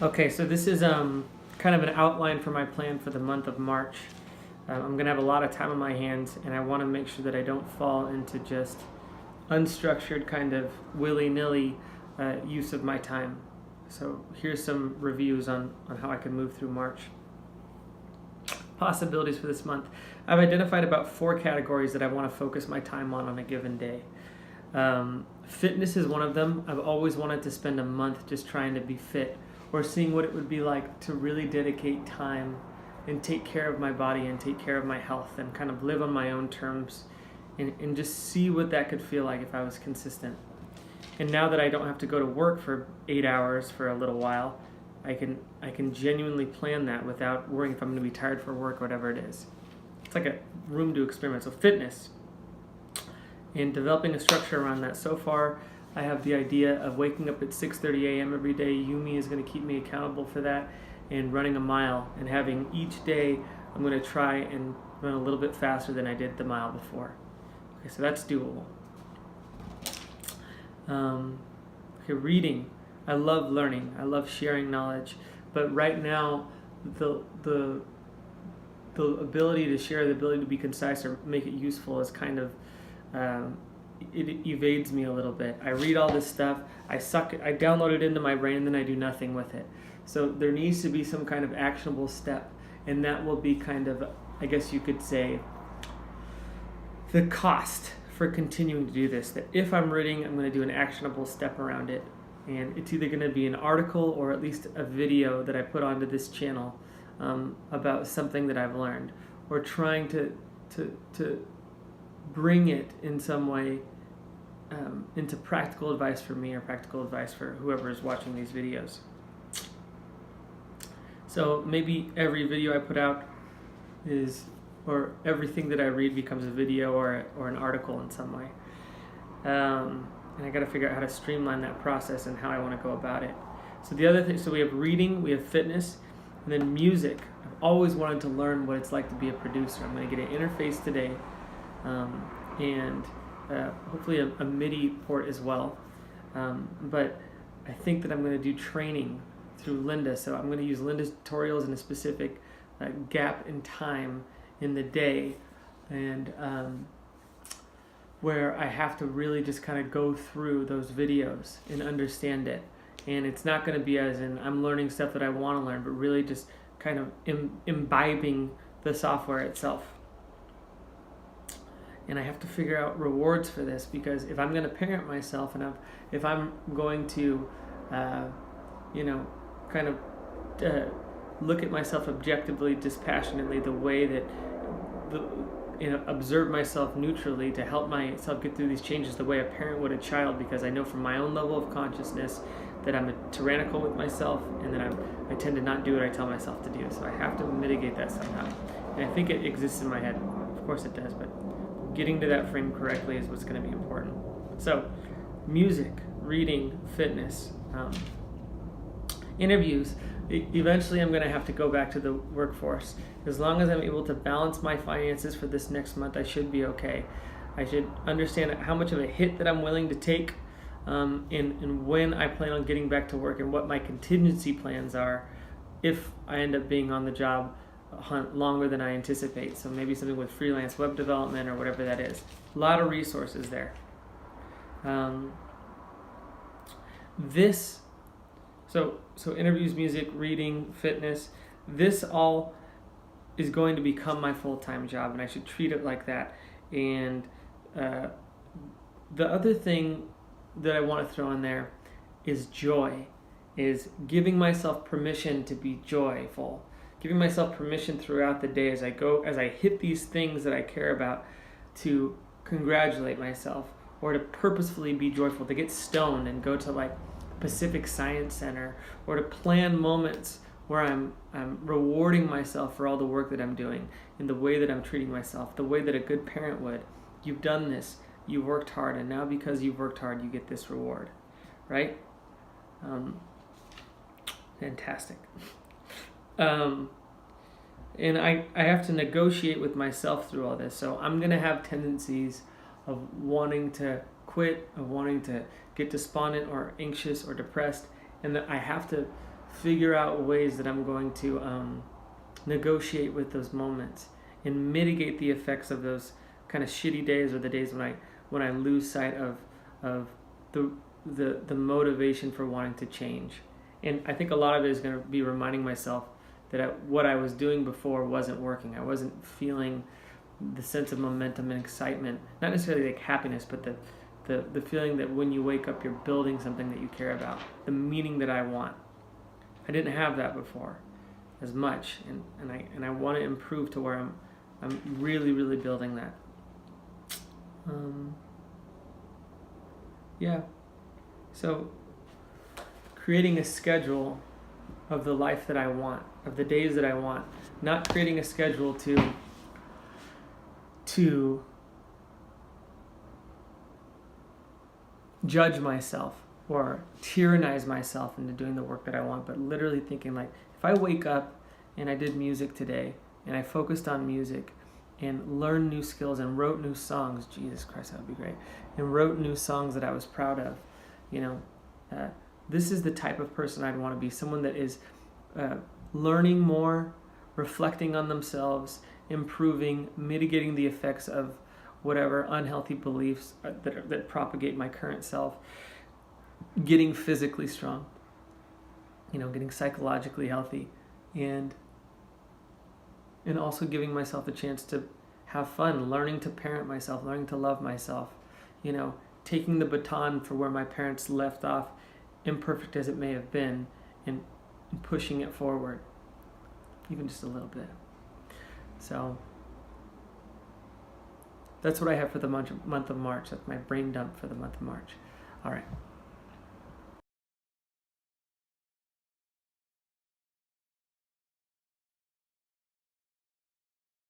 Okay, so this is kind of an outline for my plan for the month of March. I'm going to have a lot of time on my hands, and I want to make sure that I don't fall into just unstructured kind of willy-nilly use of my time. So here's some reviews on how I can move through March. Possibilities for this month. I've identified about 4 categories that I want to focus my time on a given day. Fitness is one of them. I've always wanted to spend a month just trying to be fit, or seeing what it would be like to really dedicate time and take care of my body and take care of my health and kind of live on my own terms and just see what that could feel like if I was consistent. And now that I don't have to go to work for 8 hours for a little while, I can genuinely plan that without worrying if I'm going to be tired for work or whatever it is. It's like a room to experiment. So fitness and developing a structure around that. So far, I have the idea of waking up at 6:30 a.m. every day. Yumi is going to keep me accountable for that, and running a mile, and having each day I'm going to try and run a little bit faster than I did the mile before. Okay, so that's doable. Okay, reading. I love learning. I love sharing knowledge, but right now, the ability to share, the ability to be concise or make it useful is kind of it evades me a little bit. I read all this stuff, I download it into my brain, and then I do nothing with it. So there needs to be some kind of actionable step, and that will be kind of, I guess you could say, the cost for continuing to do this. That if I'm reading, I'm going to do an actionable step around it, and it's either going to be an article or at least a video that I put onto this channel about something that I've learned, or trying to bring it in some way into practical advice for me or practical advice for whoever is watching these videos. So maybe every video I put out or everything that I read becomes a video or an article in some way. And I got to figure out how to streamline that process and how I want to go about it. So the other thing, so we have reading, we have fitness, and then music. I've always wanted to learn what it's like to be a producer. I'm going to get an interface today, and hopefully a MIDI port as well. But I think that I'm going to do training through Lynda. So I'm going to use Lynda's tutorials in a specific gap in time in the day, and where I have to really just kind of go through those videos and understand it. And it's not going to be as in I'm learning stuff that I want to learn, but really just kind of imbibing the software itself. And I have to figure out rewards for this, because if I'm going to parent myself, and if I'm going to, kind of look at myself objectively, dispassionately, the way that, observe myself neutrally to help myself get through these changes the way a parent would a child, because I know from my own level of consciousness that I'm tyrannical with myself, and that I tend to not do what I tell myself to do. So I have to mitigate that somehow. And I think it exists in my head. Of course it does, but getting to that frame correctly is what's going to be important. So, music, reading, fitness, interviews. Eventually I'm going to have to go back to the workforce. As long as I'm able to balance my finances for this next month, I should be okay. I should understand how much of a hit that I'm willing to take, and when I plan on getting back to work, and what my contingency plans are if I end up being on the job hunt longer than I anticipate. So maybe something with freelance web development or whatever that is. A lot of resources there. So interviews, music, reading, fitness, this all is going to become my full-time job, and I should treat it like that. And the other thing that I want to throw in there is joy, is giving myself permission to be joyful, giving myself permission throughout the day as I hit these things that I care about, to congratulate myself, or to purposefully be joyful, to get stoned and go to like Pacific Science Center, or to plan moments where I'm rewarding myself for all the work that I'm doing, in the way that I'm treating myself, the way that a good parent would. You've done this, you've worked hard, and now because you've worked hard, you get this reward, right? Fantastic. And I have to negotiate with myself through all this. So I'm going to have tendencies of wanting to quit, of wanting to get despondent or anxious or depressed, and that I have to figure out ways that I'm going to negotiate with those moments and mitigate the effects of those kind of shitty days, or the days when I lose sight of the motivation for wanting to change. And I think a lot of it is going to be reminding myself that what I was doing before wasn't working. I wasn't feeling the sense of momentum and excitement, not necessarily like happiness, but the feeling that when you wake up, you're building something that you care about, the meaning that I want. I didn't have that before as much, and I want to improve to where I'm really, really building that. Yeah. So creating a schedule of the life that I want, of the days that I want, not creating a schedule to judge myself or tyrannize myself into doing the work that I want, but literally thinking like, if I wake up and I did music today and I focused on music and learned new skills and wrote new songs, Jesus Christ, that would be great, and wrote new songs that I was proud of, this is the type of person I'd want to be, someone that is learning more, reflecting on themselves, improving, mitigating the effects of whatever unhealthy beliefs that propagate my current self, getting physically strong, getting psychologically healthy, and also giving myself a chance to have fun, learning to parent myself, learning to love myself, taking the baton for where my parents left off, imperfect as it may have been, and pushing it forward, even just a little bit. So that's what I have for the month of March. That's my brain dump for the month of March. All right.